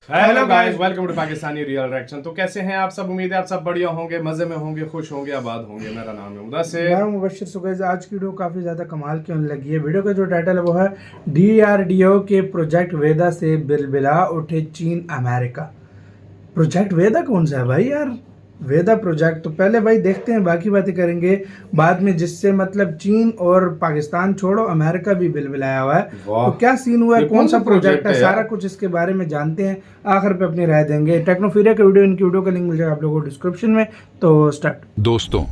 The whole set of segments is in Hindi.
Hello guys, welcome to Pakistani real reaction. तो कैसे हैं आप सब? उम्मीद है आप सब बढ़िया होंगे, मजे में होंगे, खुश होंगे, आबाद होंगे। मेरा नाम है मुदस्सिर। मैं मुबशिर। सुगैज़ आज की वीडियो काफ़ी ज़्यादा कमाल की होने लगी है। वीडियो का जो टाइटल है वो है DRDO के प्रोजेक्ट वेदा से बिलबिला उठे चीन अमेरिका। प्रोजेक्ट वेदा कौन सा है भाई यार? वेदा प्रोजेक्ट तो पहले भाई देखते हैं, बाकी बातें करेंगे बाद में। जिससे मतलब चीन और पाकिस्तान छोड़ो, अमेरिका भी बिलबिलाया हुआ है। तो क्या सीन हुआ है, कौन सा प्रोजेक्ट है, सारा कुछ इसके बारे में जानते हैं, आखिर पे अपनी राय देंगे। टेक्नोफीरिया का वीडियो, इनकी वीडियो का लिंक मिल जाएगा आप लोगों को डिस्क्रिप्शन में। तो स्टार्ट। दोस्तों,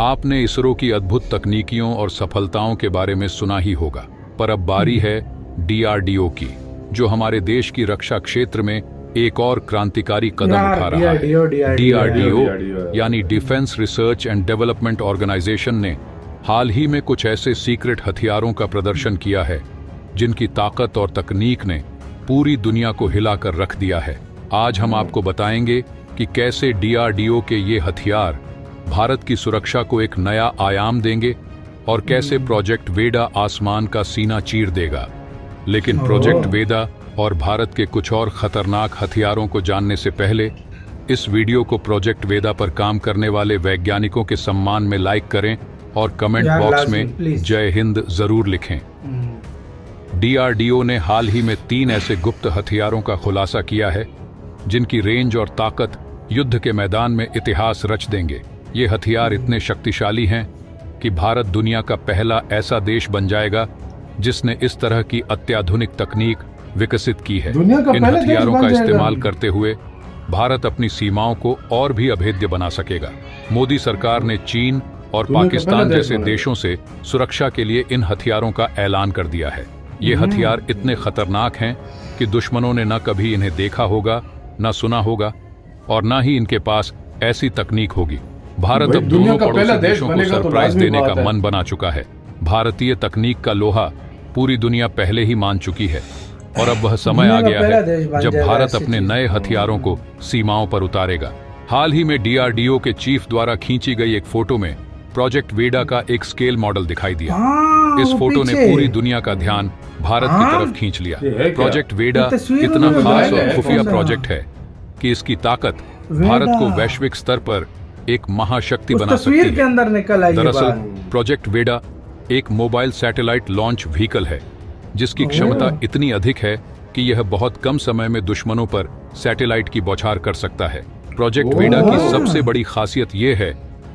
आपने इसरो की अद्भुत तकनीकियों और सफलताओं के बारे में सुना ही होगा, पर अब बारी है DRDO की, जो हमारे देश की रक्षा क्षेत्र में एक और क्रांतिकारी कदम उठा रहा है। DRDO यानी defence research and development organisation ने हाल ही में कुछ ऐसे सीक्रेट हथियारों का प्रदर्शन किया है जिनकी ताकत और तकनीक ने पूरी दुनिया को हिलाकर रख दिया है। आज हम आपको बताएंगे कि कैसे DRDO के ये हथियार भारत की सुरक्षा को एक नया आयाम देंगे और कैसे प्रोजेक्ट वेदा आसमान का सीना चीर देगा। लेकिन प्रोजेक्ट वेदा और भारत के कुछ और खतरनाक हथियारों को जानने से पहले इस वीडियो को प्रोजेक्ट वेदा पर काम करने वाले वैज्ञानिकों के सम्मान में लाइक करें और कमेंट बॉक्स में जय हिंद जरूर लिखें। DRDO ने हाल ही में 3 ऐसे गुप्त हथियारों का खुलासा किया है जिनकी रेंज और ताकत युद्ध के मैदान में इतिहास रच देंगे। ये हथियार इतने शक्तिशाली हैं कि भारत दुनिया का पहला ऐसा देश बन जाएगा जिसने इस तरह की अत्याधुनिक तकनीक विकसित की है। इन हथियारों का इस्तेमाल करते हुए भारत अपनी सीमाओं को और भी अभेद्य बना सकेगा। मोदी सरकार ने चीन और पाकिस्तान जैसे देशों से सुरक्षा के लिए इन हथियारों का ऐलान कर दिया है। ये हथियार इतने खतरनाक हैं कि दुश्मनों ने न कभी इन्हें देखा होगा, न सुना होगा, और न ही इनके पास ऐसी तकनीक होगी। भारत अब दोनों पड़ोसी देशों को सरप्राइज देने का मन बना चुका है। भारतीय तकनीक का लोहा पूरी दुनिया पहले ही मान चुकी है और अब वह समय आ गया है जब भारत अपने नए हथियारों को सीमाओं पर उतारेगा। हाल ही में DRDO के चीफ द्वारा खींची गई एक फोटो में प्रोजेक्ट वेदा का एक स्केल मॉडल दिखाई दिया। इस फोटो ने पूरी दुनिया का ध्यान भारत की तरफ खींच लिया। प्रोजेक्ट वेदा इतना खास और खुफिया प्रोजेक्ट है कि इसकी ताकत भारत को वैश्विक स्तर पर एक महाशक्ति बना सकती है। दरअसल प्रोजेक्ट वेदा एक मोबाइल सैटेलाइट लॉन्च व्हीकल है जिसकी क्षमता इतनी अधिक है कि यह बहुत कम समय में दुश्मनों पर सैटेलाइट की बौछार कर सकता है। प्रोजेक्ट वेदा की सबसे बड़ी खासियत यह है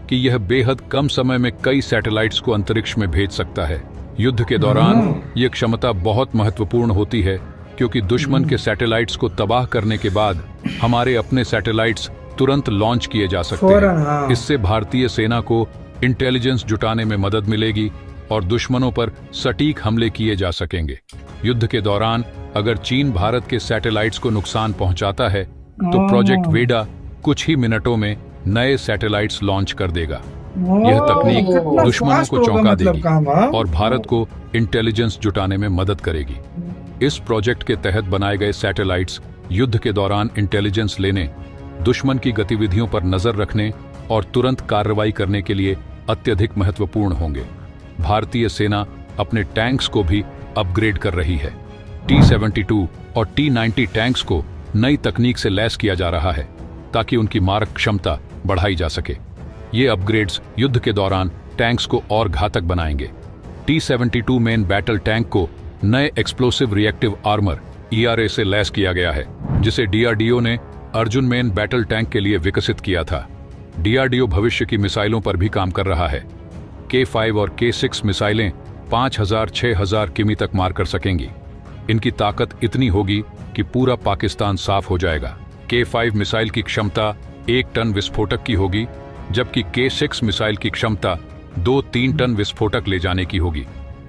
कि यह बेहद कम समय में कई सैटेलाइट्स को अंतरिक्ष में भेज सकता है। युद्ध के दौरान यह क्षमता बहुत महत्वपूर्ण होती है क्योंकि दुश्मन के सैटेलाइट्स को तबाह करने के बाद हमारे अपने सैटेलाइट्स तुरंत लॉन्च किए जा सकते हैं। इससे भारतीय सेना को इंटेलिजेंस जुटाने में मदद मिलेगी और दुश्मनों पर सटीक हमले किए जा सकेंगे। युद्ध के दौरान अगर चीन भारत के सैटेलाइट्स को नुकसान पहुंचाता है तो प्रोजेक्ट वेदा कुछ ही मिनटों में नए सैटेलाइट्स लॉन्च कर देगा। यह तकनीक दुश्मनों को चौंका देगी और भारत को इंटेलिजेंस जुटाने में मदद करेगी। इस प्रोजेक्ट के तहत बनाए गए सैटेलाइट्स युद्ध के दौरान इंटेलिजेंस लेने, दुश्मन की गतिविधियों पर नजर रखने और तुरंत कार्रवाई करने के लिए अत्यधिक महत्वपूर्ण होंगे। भारतीय सेना अपने टैंक्स को भी अपग्रेड कर रही है। T-72 और T-90 टैंक्स को नई तकनीक से लैस किया जा रहा है ताकि उनकी मारक क्षमता बढ़ाई जा सके। ये अपग्रेड्स युद्ध के दौरान टैंक्स को और घातक बनाएंगे। T-72 मेन बैटल टैंक को नए एक्सप्लोसिव रिएक्टिव आर्मर ERA से लैस किया गया है जिसे DRDO ने अर्जुन मेन बैटल टैंक के लिए विकसित किया था। DRDO भविष्य की मिसाइलों पर भी काम कर रहा है। K5 और K6 मिसाइलें 5000-6000 किमी तक मार कर सकेंगी। इनकी ताकत इतनी होगी कि पूरा पाकिस्तान साफ हो जाएगा। K5 मिसाइल की क्षमता 1 टन विस्फोटक की होगी, जबकि K6 मिसाइल की क्षमता 2-3 टन विस्फोटक ले जाने की होगी।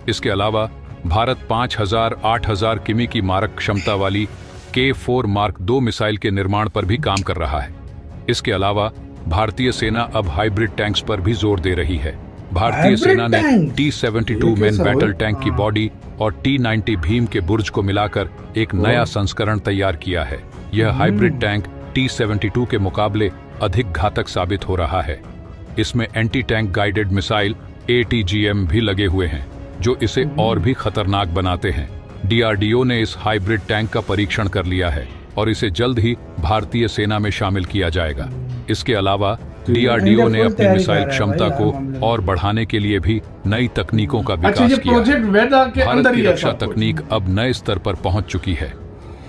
इसके अलावा भारत 5000-8000 किमी की मारक क्षमता वाली K4 मार्क 2 मिसाइल के निर्माण पर भी काम कर रहा है। इसके अलावा भारतीय सेना अब हाइब्रिड टैंक्स पर भी जोर दे रही है। भारतीय सेना ने T-72 मेन बैटल टैंक की बॉडी और T-90 भीम के बुर्ज को मिलाकर एक नया संस्करण तैयार किया है। यह हाइब्रिड टैंक T-72 के मुकाबले अधिक घातक साबित हो रहा है। इसमें anti tank guided missile ATGM भी लगे हुए हैं जो इसे और भी खतरनाक बनाते हैं। DRDO ने इस हाइब्रिड टैंक का परीक्षण कर लिया है और इसे जल्द ही भारतीय सेना में शामिल किया जाएगा। इसके अलावा DRDO ने अपनी मिसाइल क्षमता को और बढ़ाने के लिए भी नई तकनीकों का अच्छा, विकास ये किया है। प्रोजेक्ट वेदा के भारत अंदर की ही है रक्षा सब कुछ। तकनीक अब नए स्तर पर पहुंच चुकी है।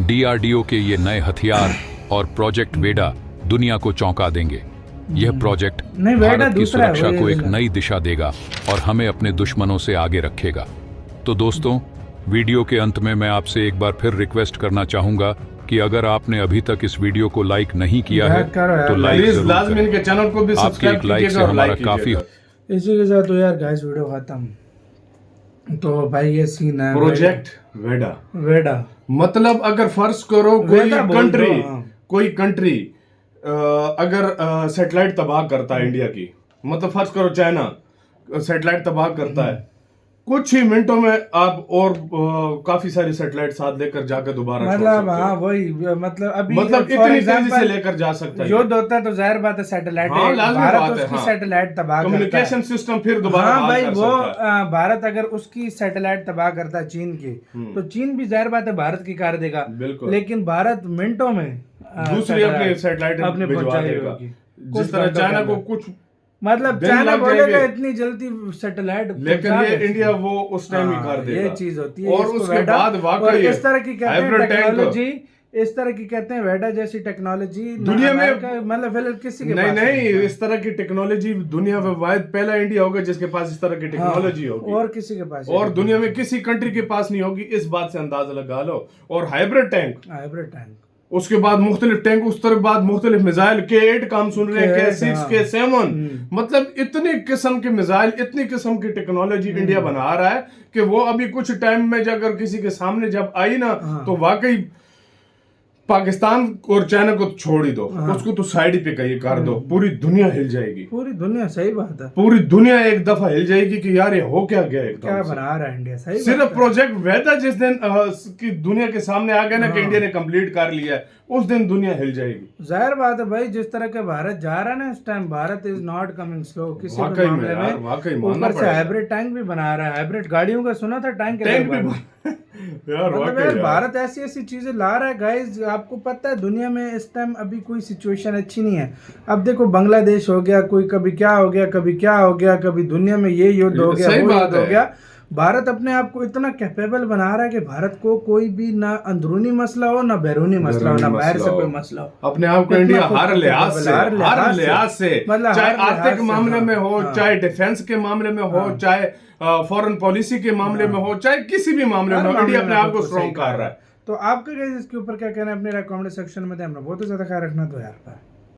DRDO के ये नए हथियार और प्रोजेक्ट वेडा दुनिया को चौंका देंगे। यह प्रोजेक्ट नहीं, वेडा भारत की दूसरा है, सुरक्षा वो को ये एक वाला। नई दिशा देगा और हमें अपने दुश्मनों से आगे रखेगा। तो दोस्तों, वीडियो के अंत में मैं आपसे एक बार फिर रिक्वेस्ट करना चाहूंगा कि अगर आपने अभी तक इस वीडियो को लाइक नहीं किया है यार करो यार, तो लाइक प्लीज जरूर लाजमी करें। इनके चैनल को भी आपके सब्सक्राइब एक लाइक से कीजिएगा और हमारा लाइक काफी कीजिएगा। इसी के साथ तो यार गाइस वीडियो खत्म। तो भाई ये सीन है प्रोजेक्ट वेडा वेडा। मतलब अगर फर्ज करो कोई वेदा बोल कंट्री दो, हाँ। कोई कंट्री अगर सैटेलाइट तबाह करता है इंडिया की, मतलब फर्ज करो चाइना सैटेलाइट तबाह करता है, कुछ ही मिनटों में आप और काफी सारी सैटेलाइट साथ लेकर जाकर दोबारा छोड़ मतलब सकते हो। हाँ वही मतलब अभी मतलब for इतनी तेजी से example, लेकर जा सकता है। युद्ध होता है तो जाहिर बात है सैटेलाइट हाँ, लाजमी भारत बात है, उसकी हाँ। सैटेलाइट तबाह करता है। कम्युनिकेशन सिस्टम फिर दोबारा हाँ बहाल भाई कर वो सकता है। भारत अगर उसकी सैटेलाइट तबाह करता है चीन की, तो चीन भी जाहिर बात है भारत की कार देगा। बिल्कुल। लेकिन भारत मिनटों में दूसरी अपनी सैटेलाइट अपने भिजवा पहुंचाई देगा। होगी। जिस कुछ तरह घंटों चाइना के को अंदर। कुछ मतलब दिन चाइना लग बोलेगा जाएंगे। इतनी जल्दी सैटेलाइट लेकिन पहुंचा ये कैसे? इंडिया वो उस टाइम ही हाँ, कर देगा। ये चीज होती है और इसको उसके वेडा- बाद और वाकई इस तरह की कहते हैं हाइब्रिड टैंक टेक्नोलॉजी, इस तरह की कहते हैं वेडा जैसी टेक्नोलॉजी दुनिया में मतलब फिलहाल किसी के नहीं पास नहीं है। इस तरह की टेक्नोलॉजी दुनिया में वाहिद पहला इंडिया होगा जिसके पास इस तरह की टेक्नोलॉजी हाँ, होगी। और किसी के पास और दुनिया में किसी कंट्री के पास नहीं होगी, इस बात से अंदाजा लगा लो। और हाइब्रिड टैंक, हाइब्रिड टैंक, उसके बाद मुख्तलिफ टैंक, उस तरह बाद मुख्तलिफ मिसाइल K8 का हम सुन रहे हैं, K8, K6 हाँ। K7, मतलब इतनी किस्म के मिसाइल, इतनी किस्म की टेक्नोलॉजी इंडिया बना रहा है कि वो अभी कुछ टाइम में अगर किसी के सामने जब आई ना, तो वाकई पाकिस्तान और चाइना को छोड़ ही दो, उसको तो साइड पे कहीं कर दो, पूरी दुनिया हिल जाएगी। पूरी दुनिया, सही बात है। पूरी दुनिया एक दफा हिल जाएगी कि यार ये हो क्या गया एकदम क्या से। बना रहा है इंडिया, सही सिर्फ बात है। प्रोजेक्ट वेदा जिस दिन की दुनिया के सामने आ गया ना कि इंडिया ने कंप्लीट कर लिया है, उस दिन दुनिया हिल जाएगी। जाहिर बात है भाई, जिस तरह के भारत जा रहा है ना इस time, Bharat is not coming slow किसी भी वाकई में मामले यार, वाकई मानना ऊपर से पड़ेगा। हाइब्रिड टैंक भी बना रहा है, हाइब्रिड गाड़ियों का सुना था टैंक टैंक भी यार मतलब वाकई यार यार। भारत ऐसी ऐसी चीजें ला रहा है गाइस। आपको पता है दुनिया में इस टाइम अभी कोई सिचुएशन अच्छी नहीं है। अब देखो बांग्लादेश हो गया, कोई कभी क्या हो गया, कभी क्या हो गया, कभी दुनिया में ये युद्ध हो गया, सही वो बात युद्ध हो है। गया। भारत अपने आप को इतना कैपेबल बना रहा है कि भारत को कोई भी ना अंदरूनी मसला हो, ना बैरूनी मसला हो, ना बाहर से कोई मसला हो, अपने आप को इतना इंडिया खुद हर को लिहाज capable, से, हर लिहाज से, मतलब चाहे हर लिहाज आर्थिक से, मामले हाँ, में हो, हाँ। चाहे डिफेंस के मामले में हो, चाहे फॉरेन पॉलिसी के मामले में हो, चाहे किसी भी मामले में हो, इंडिया अपने आप को स्ट्रॉन्ग कर रहा है। तो आपका गाइस इसके ऊपर क्या कहना है, अपने कमेंट सेक्शन में दें। बहुत ही ज्यादा ख्याल रखना तो यार।